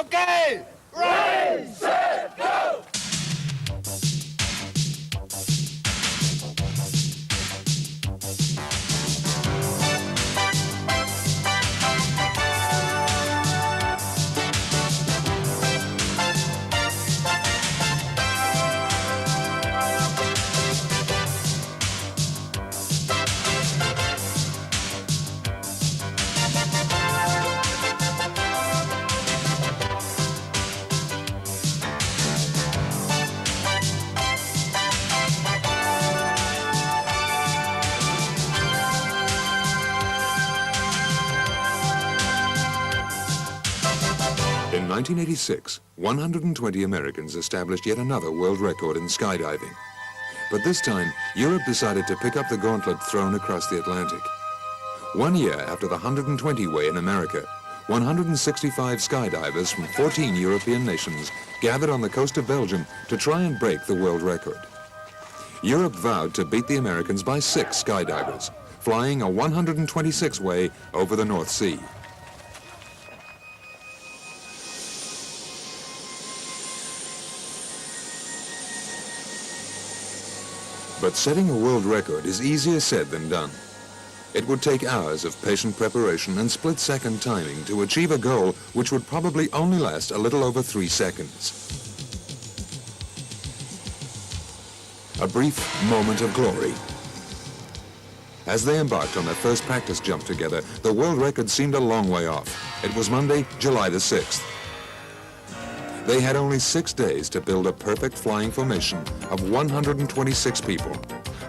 Okay! Ready, set, go! In 1986, 120 Americans established yet another world record in skydiving. But this time, Europe decided to pick up the gauntlet thrown across the Atlantic. 1 year after the 120 way in America, 165 skydivers from 14 European nations gathered on the coast of Belgium to try and break the world record. Europe vowed to beat the Americans by 6 skydivers, flying a 126 way over the North Sea. But setting a world record is easier said than done. It would take hours of patient preparation and split-second timing to achieve a goal which would probably only last a little over 3 seconds. A brief moment of glory. As they embarked on their first practice jump together, the world record seemed a long way off. It was Monday, July the 6th. They had only 6 days to build a perfect flying formation of 126 people,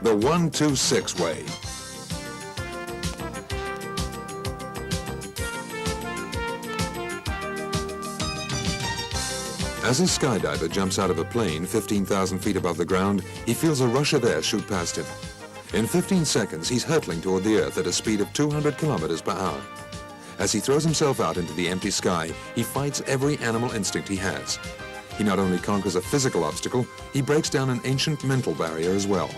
the 126 way. As a skydiver jumps out of a plane 15,000 feet above the ground, he feels a rush of air shoot past him. In 15 seconds, he's hurtling toward the earth at a speed of 200 kilometers per hour. As he throws himself out into the empty sky, he fights every animal instinct he has. He not only conquers a physical obstacle, he breaks down an ancient mental barrier as well.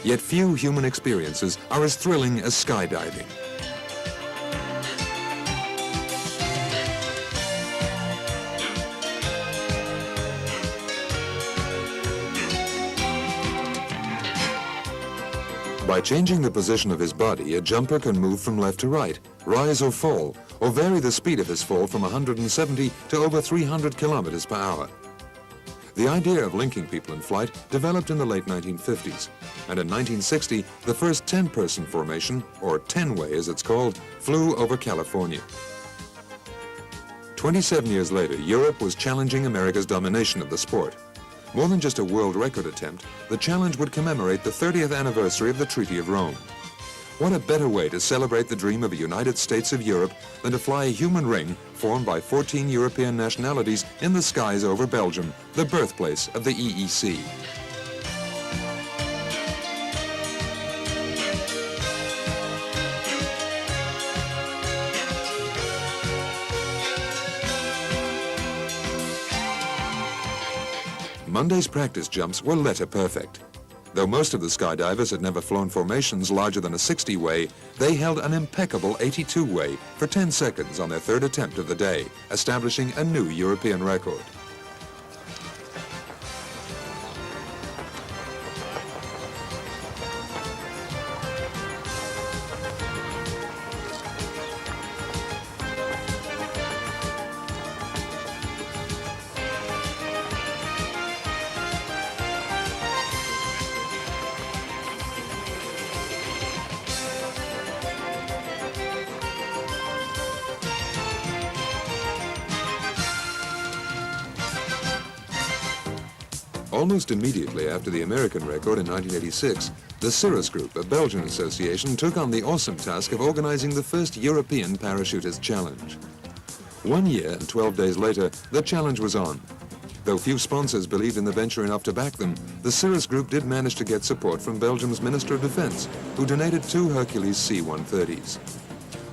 Yet few human experiences are as thrilling as skydiving. By changing the position of his body, a jumper can move from left to right, rise or fall, or vary the speed of his fall from 170 to over 300 kilometers per hour. The idea of linking people in flight developed in the late 1950s, and in 1960, the first 10-person formation, or 10-way as it's called, flew over California. 27 years later, Europe was challenging America's domination of the sport. More than just a world record attempt, the challenge would commemorate the 30th anniversary of the Treaty of Rome. What a better way to celebrate the dream of a United States of Europe than to fly a human ring formed by 14 European nationalities in the skies over Belgium, the birthplace of the EEC. Monday's practice jumps were letter perfect. Though most of the skydivers had never flown formations larger than a 60-way, they held an impeccable 82-way for 10 seconds on their third attempt of the day, establishing a new European record. Almost immediately after the American record in 1986, the Cirrus Groupe, a Belgian association, took on the awesome task of organizing the first European Parachutist Challenge. 1 year and 12 days later, the challenge was on. Though few sponsors believed in the venture enough to back them, the Cirrus Groupe did manage to get support from Belgium's Minister of Defense, who donated 2 Hercules C-130s.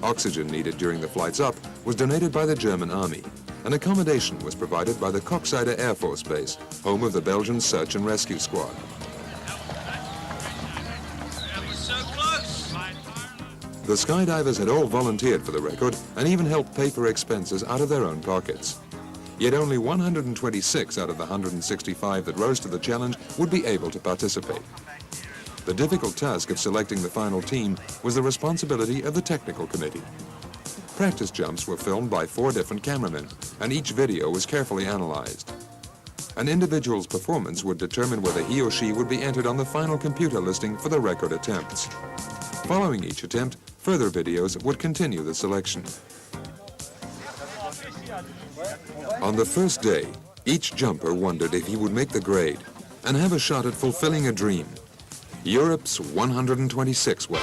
Oxygen needed during the flights up was donated by the German Army. and accommodation was provided by the Koksijde Air Force Base, home of the Belgian Search and Rescue Squad. The skydivers had all volunteered for the record and even helped pay for expenses out of their own pockets. Yet only 126 out of the 165 that rose to the challenge would be able to participate. The difficult task of selecting the final team was the responsibility of the technical committee. Practice jumps were filmed by 4 different cameramen, and each video was carefully analyzed. An individual's performance would determine whether he or she would be entered on the final computer listing for the record attempts. Following each attempt, further videos would continue the selection. On the first day, each jumper wondered if he would make the grade and have a shot at fulfilling a dream. Europe's 126 way.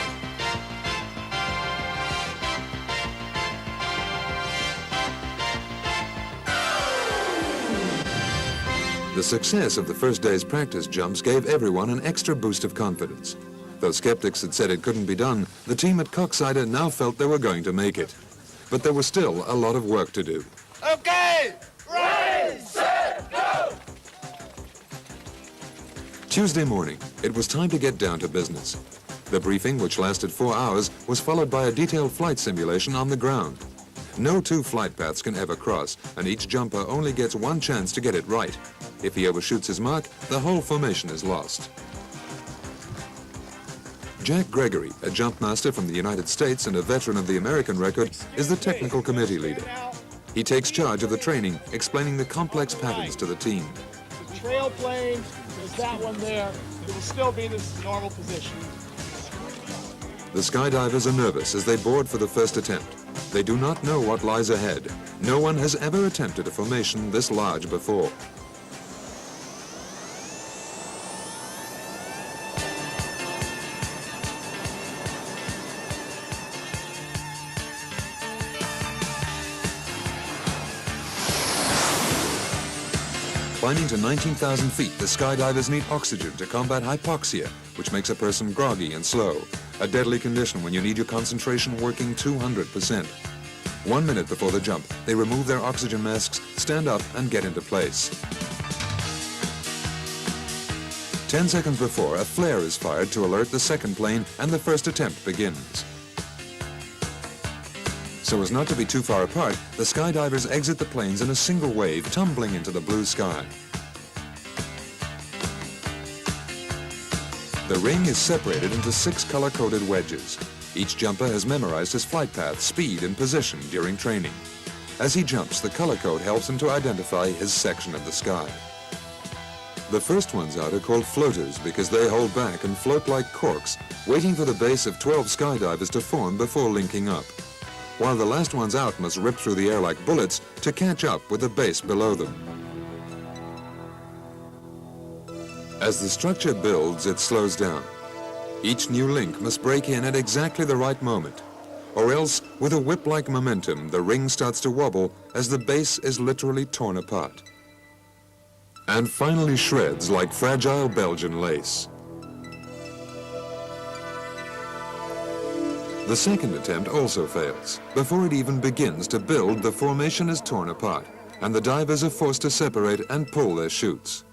The success of the first day's practice jumps gave everyone an extra boost of confidence. Though skeptics had said it couldn't be done, the team at Koksijde now felt they were going to make it. But there was still a lot of work to do. Okay, ready, set, go! Tuesday morning, it was time to get down to business. The briefing, which lasted 4 hours, was followed by a detailed flight simulation on the ground. No 2 flight paths can ever cross, and each jumper only gets 1 chance to get it right. If he overshoots his mark, the whole formation is lost. Jack Gregory, a jump master from the United States and a veteran of the American record, is the technical committee leader. He takes charge of the training, explaining the complex patterns to the team. The trail plane, there's that one there. It will still be this normal position. The skydivers are nervous as they board for the first attempt. They do not know what lies ahead. No one has ever attempted a formation this large before. Climbing to 19,000 feet, the skydivers need oxygen to combat hypoxia, which makes a person groggy and slow, a deadly condition when you need your concentration working 200%. 1 minute before the jump, they remove their oxygen masks, stand up, and get into place. 10 seconds before, a flare is fired to alert the second plane, and the first attempt begins. So as not to be too far apart, the skydivers exit the planes in a single wave, tumbling into the blue sky. The ring is separated into 6 color-coded wedges. Each jumper has memorized his flight path, speed, and position during training. As he jumps, the color code helps him to identify his section of the sky. The first ones out are called floaters because they hold back and float like corks, waiting for the base of 12 skydivers to form before linking up, while the last ones out must rip through the air like bullets to catch up with the base below them. As the structure builds, it slows down. Each new link must break in at exactly the right moment, or else, with a whip-like momentum, the ring starts to wobble as the base is literally torn apart. And finally shreds like fragile Belgian lace. The second attempt also fails. Before it even begins to build, the formation is torn apart, and the divers are forced to separate and pull their chutes.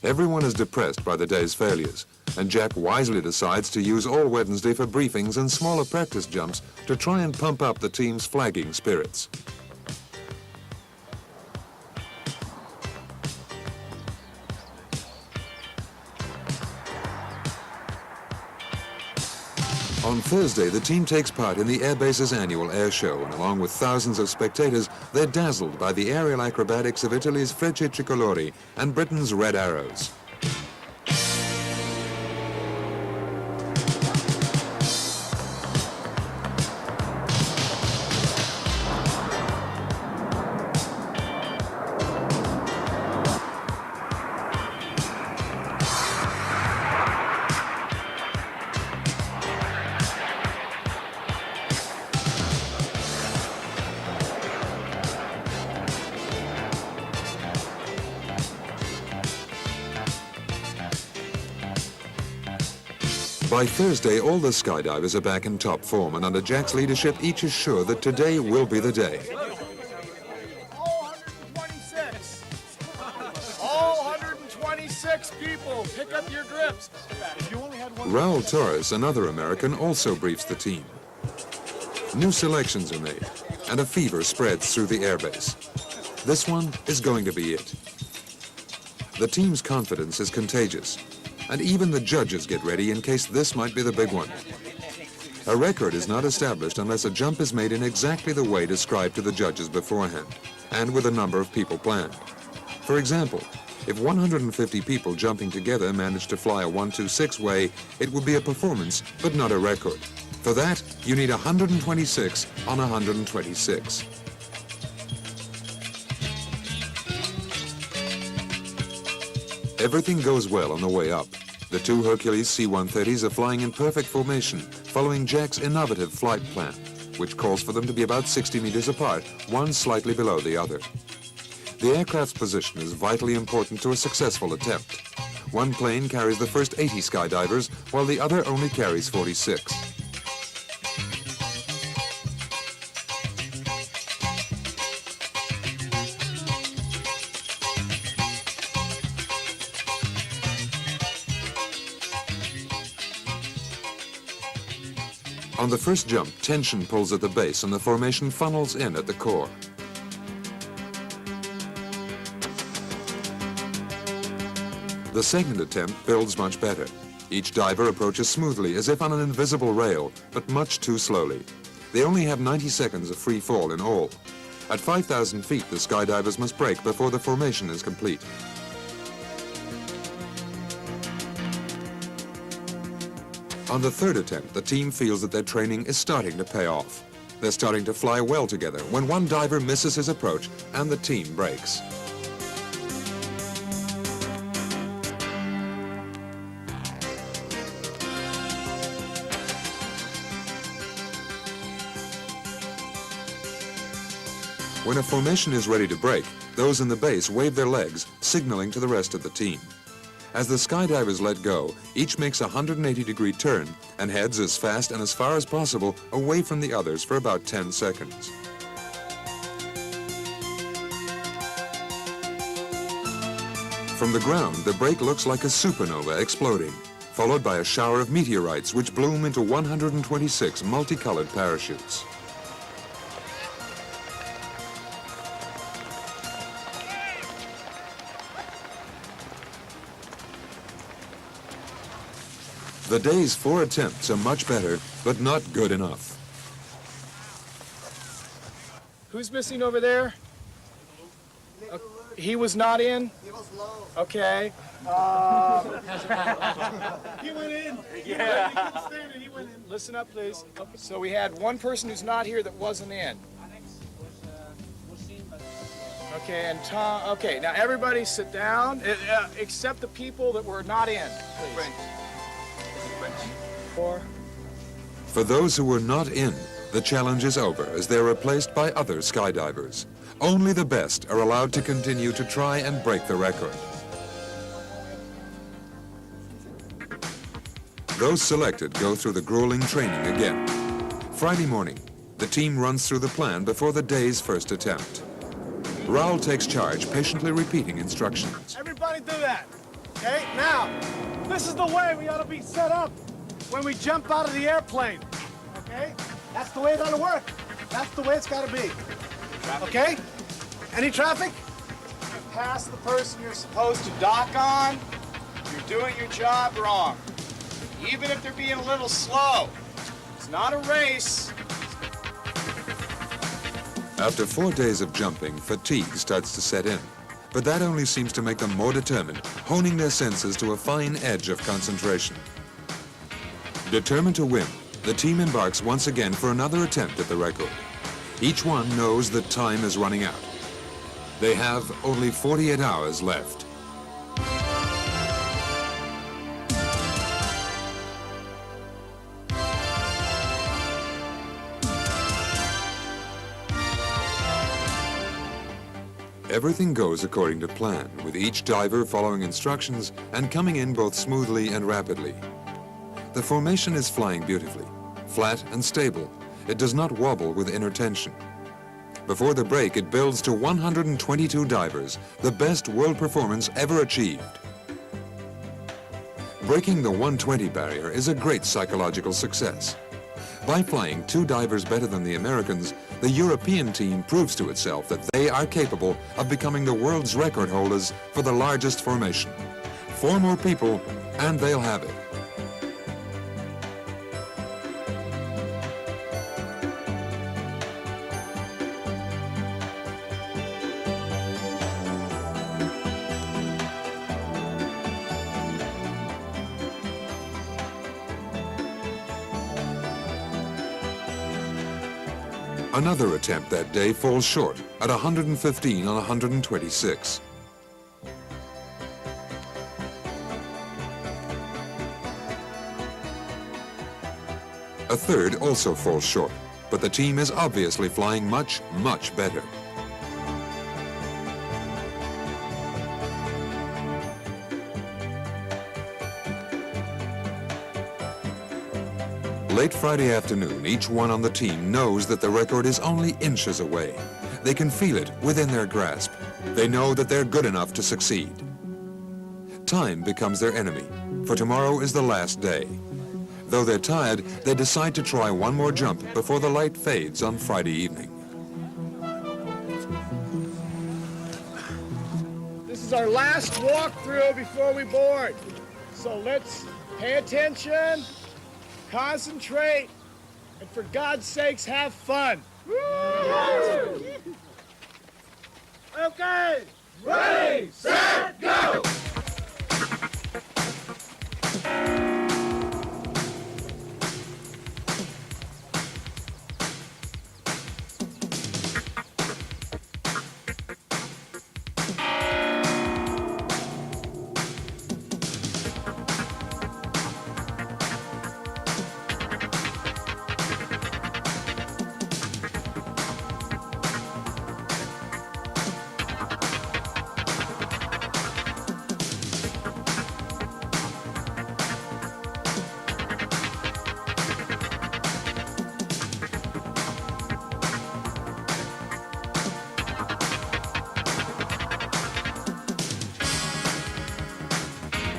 Everyone is depressed by the day's failures, and Jack wisely decides to use all Wednesday for briefings and smaller practice jumps to try and pump up the team's flagging spirits. On Thursday, the team takes part in the Airbase's annual air show, and along with thousands of spectators, they're dazzled by the aerial acrobatics of Italy's Frecce Tricolori and Britain's Red Arrows. By Thursday, all the skydivers are back in top form, and under Jack's leadership, each is sure that today will be the day. All 126. All 126 people, pick up your grips. If you only had one... Raul Torres, another American, also briefs the team. New selections are made, and a fever spreads through the airbase. This one is going to be it. The team's confidence is contagious, and even the judges get ready in case this might be the big one. A record is not established unless a jump is made in exactly the way described to the judges beforehand, and with a number of people planned. For example, if 150 people jumping together manage to fly a 1-2-6 way, it would be a performance, but not a record. For that, you need 126 on 126. Everything goes well on the way up. The two Hercules C-130s are flying in perfect formation, following Jack's innovative flight plan, which calls for them to be about 60 meters apart, one slightly below the other. The aircraft's position is vitally important to a successful attempt. One plane carries the first 80 skydivers, while the other only carries 46. On the first jump, tension pulls at the base and the formation funnels in at the core. The second attempt builds much better. Each diver approaches smoothly, as if on an invisible rail, but much too slowly. They only have 90 seconds of free fall in all. At 5,000 feet, the skydivers must break before the formation is complete. On the third attempt, the team feels that their training is starting to pay off. They're starting to fly well together when one diver misses his approach and the team breaks. When a formation is ready to break, those in the base wave their legs, signaling to the rest of the team. As the skydivers let go, each makes a 180-degree turn and heads as fast and as far as possible away from the others for about 10 seconds. From the ground, the break looks like a supernova exploding, followed by a shower of meteorites which bloom into 126 multicolored parachutes. The day's 4 attempts are much better, but not good enough. Who's missing over there? He was not in? He was low. Okay. He went in. Yeah. He couldn't stand it. He went in. Listen up, please. So we had one person who's not here that wasn't in. Okay, and Tom, okay, now everybody sit down, except the people that were not in, please. For those who were not in, the challenge is over as they're replaced by other skydivers. Only the best are allowed to continue to try and break the record. Those selected go through the grueling training again. Friday morning, the team runs through the plan before the day's first attempt. Raoul takes charge, patiently repeating instructions. Everybody do that. Okay, now, this is the way we ought to be set up when we jump out of the airplane. Okay? That's the way it ought to work. That's the way it's got to be. Okay? Any traffic? You pass the person you're supposed to dock on, you're doing your job wrong. Even if they're being a little slow. It's not a race. After 4 days of jumping, fatigue starts to set in. But that only seems to make them more determined, honing their senses to a fine edge of concentration. Determined to win, the team embarks once again for another attempt at the record. Each one knows that time is running out. They have only 48 hours left. Everything goes according to plan, with each diver following instructions and coming in both smoothly and rapidly. The formation is flying beautifully, flat and stable. It does not wobble with inner tension. Before the break, it builds to 122 divers, the best world performance ever achieved. Breaking the 120 barrier is a great psychological success. By flying 2 divers better than the Americans, the European team proves to itself that they are capable of becoming the world's record holders for the largest formation. 4 more people, and they'll have it. Another attempt that day falls short at 115 on 126. A third also falls short, but the team is obviously flying much, much better. Late Friday afternoon, each one on the team knows that the record is only inches away. They can feel it within their grasp. They know that they're good enough to succeed. Time becomes their enemy, for tomorrow is the last day. Though they're tired, they decide to try one more jump before the light fades on Friday evening. This is our last walkthrough before we board. So let's pay attention, concentrate, and for God's sakes, have fun. Okay, ready, set, go!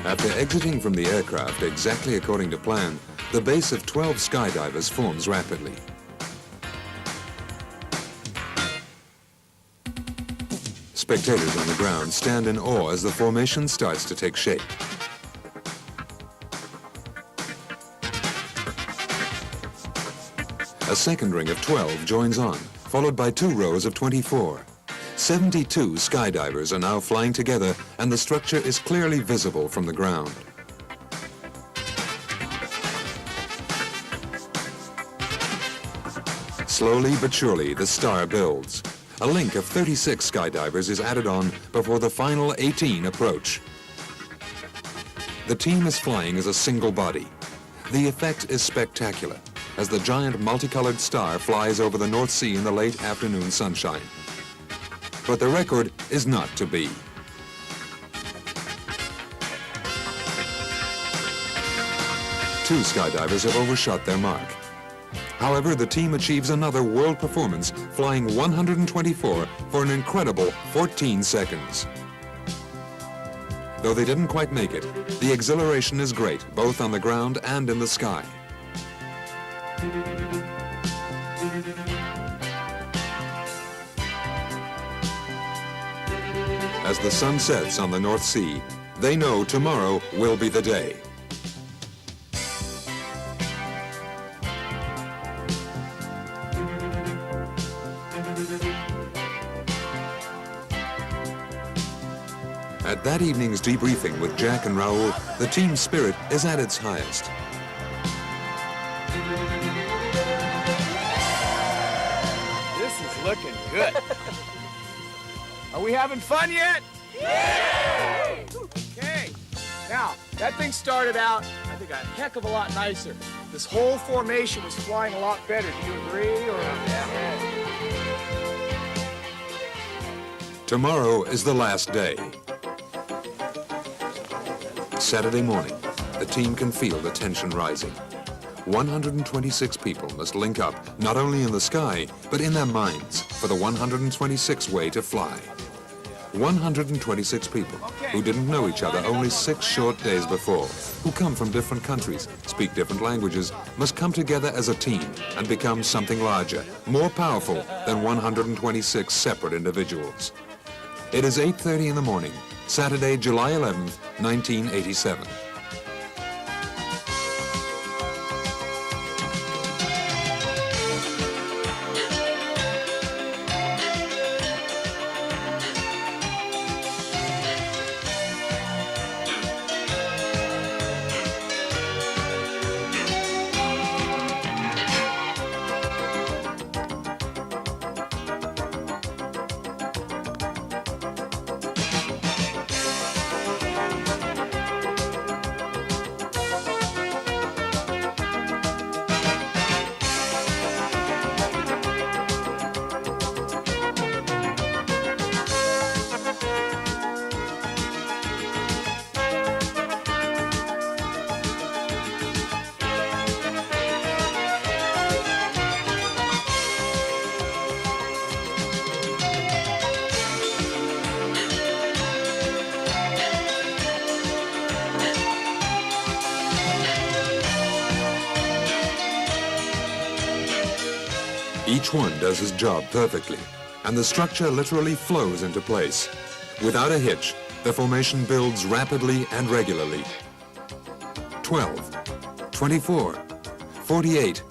After exiting from the aircraft exactly according to plan, the base of 12 skydivers forms rapidly. Spectators on the ground stand in awe as the formation starts to take shape. A second ring of 12 joins on, followed by 2 rows of 24. 72 skydivers are now flying together, and the structure is clearly visible from the ground. Slowly but surely, the star builds. A link of 36 skydivers is added on before the final 18 approach. The team is flying as a single body. The effect is spectacular, as the giant multicolored star flies over the North Sea in the late afternoon sunshine. But the record is not to be. Two skydivers have overshot their mark. However, the team achieves another world performance, flying 124 for an incredible 14 seconds. Though they didn't quite make it, the exhilaration is great, both on the ground and in the sky. As the sun sets on the North Sea, they know tomorrow will be the day. At that evening's debriefing with Jack and Raoul, the team spirit is at its highest. This is looking good. Are we having fun yet? Yeah! Okay. Now, that thing started out, I think, a heck of a lot nicer. This whole formation was flying a lot better. Do you agree? Or Tomorrow is the last day. Saturday morning, the team can feel the tension rising. 126 people must link up, not only in the sky, but in their minds, for the 126th way to fly. 126 people. okay. who didn't know each other only 6 short days before, who come from different countries, speak different languages, must come together as a team and become something larger, more powerful than 126 separate individuals. It is 8:30 in the morning, Saturday, July 11th, 1987. Each one does his job perfectly, and the structure literally flows into place. Without a hitch, the formation builds rapidly and regularly. 12, 24, 48,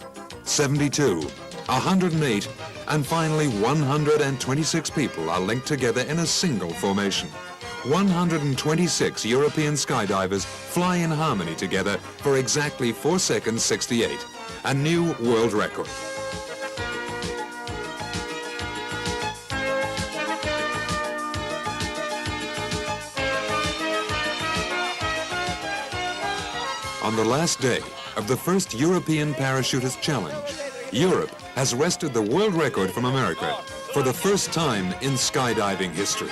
72, 108, and finally 126 people are linked together in a single formation. 126 European skydivers fly in harmony together for exactly 4 seconds 68, a new world record. On the last day of the first European Parachutist Challenge, Europe has wrested the world record from America for the first time in skydiving history.